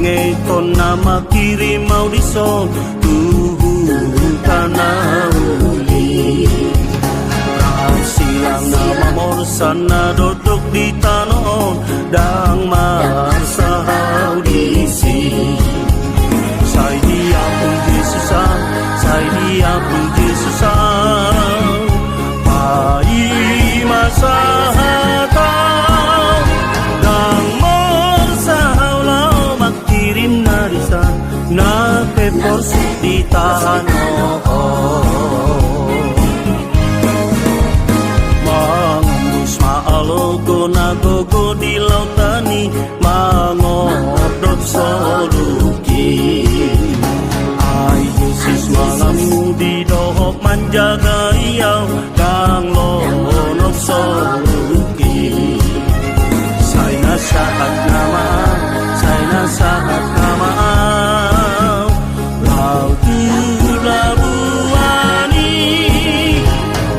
ngeton nama kirim audison Tuhan tanah uli silang nama morsana duduk di tanon dang marsa audisi saya dia pun Yesusan saya dia pun Yesusan pai masa hatau dang marsa haulau makirim narisan na pepos di tanon Alogo nagogo di lautani mangodot soluki Ay Yesus mangamudi dohop manjaga iyau kang lonok soluki Say nasahat nama Lautu labuani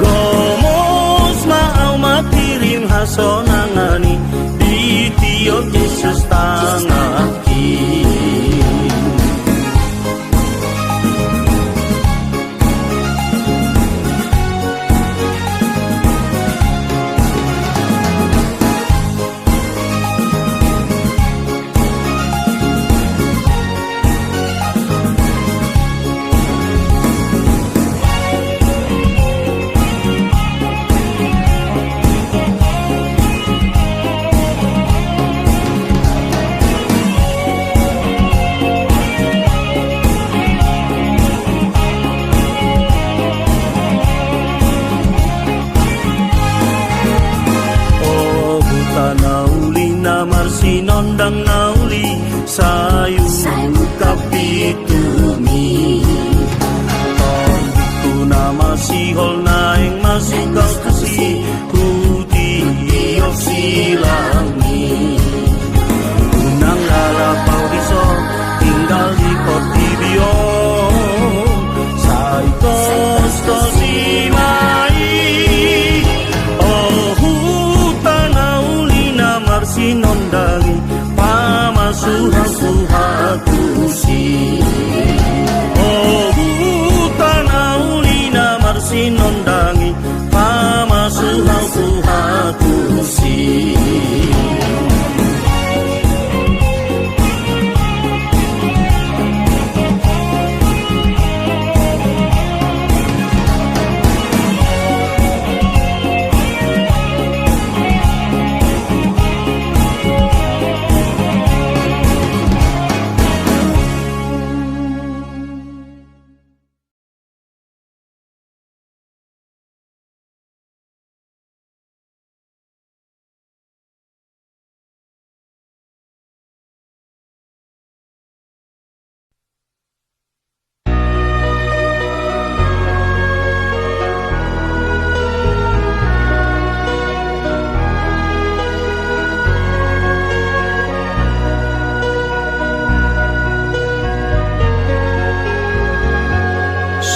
Gomos mau makirim hasonangani di tiap Yesus tangaki Sinondang nauli sayu kapitumi Tondiku nama sihol naeng masuk kau kasi Kuti of silangi Unang lalapau diso tinggal di Portibio Say tosto simai Oh hutan nauli namar sinondangi Pamasuha-suha-kusi Oh hutan aulina marsinondangi Pamasuha-suha-kusi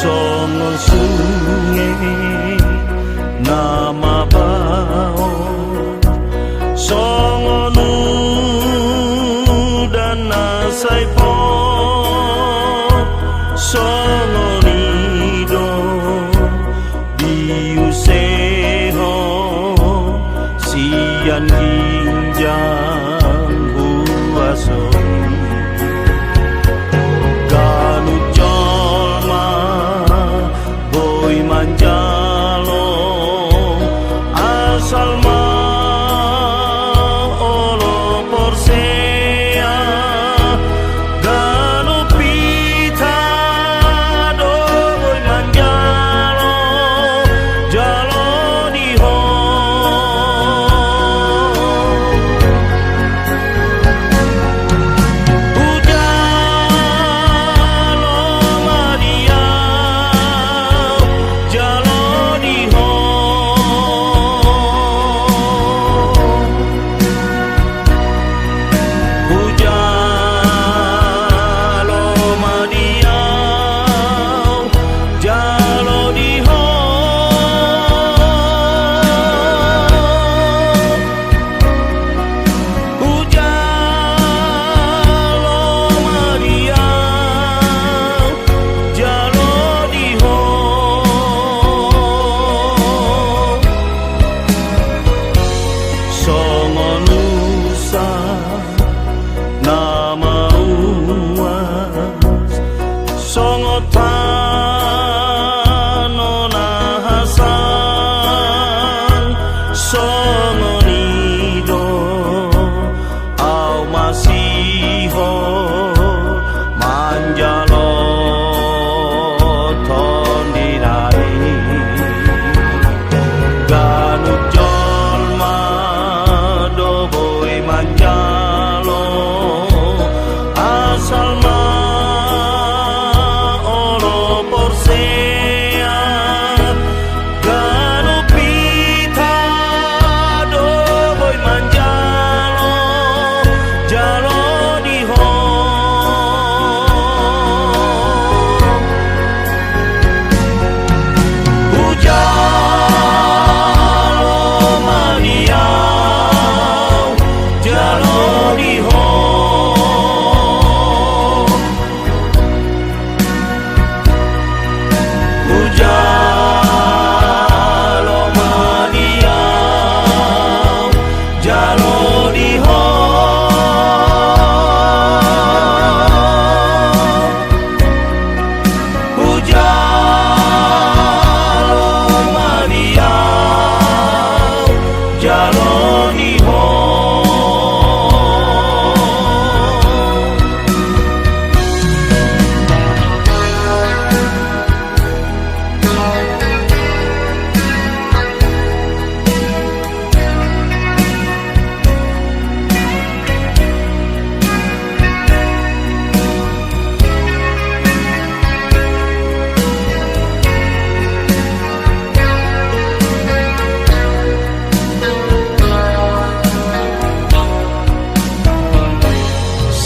Songo sunge nama bao Songo nu dan nasai po Songo nido diuseho sian ginjang huaso Manjalo asal olo porsea gano pita doi manjalo jalo di ho Saloni ho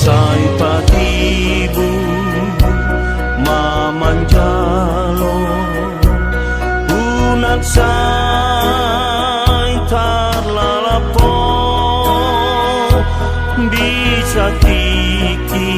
Sai patibu mamanjalo unat sai tarlalapo bisa kiki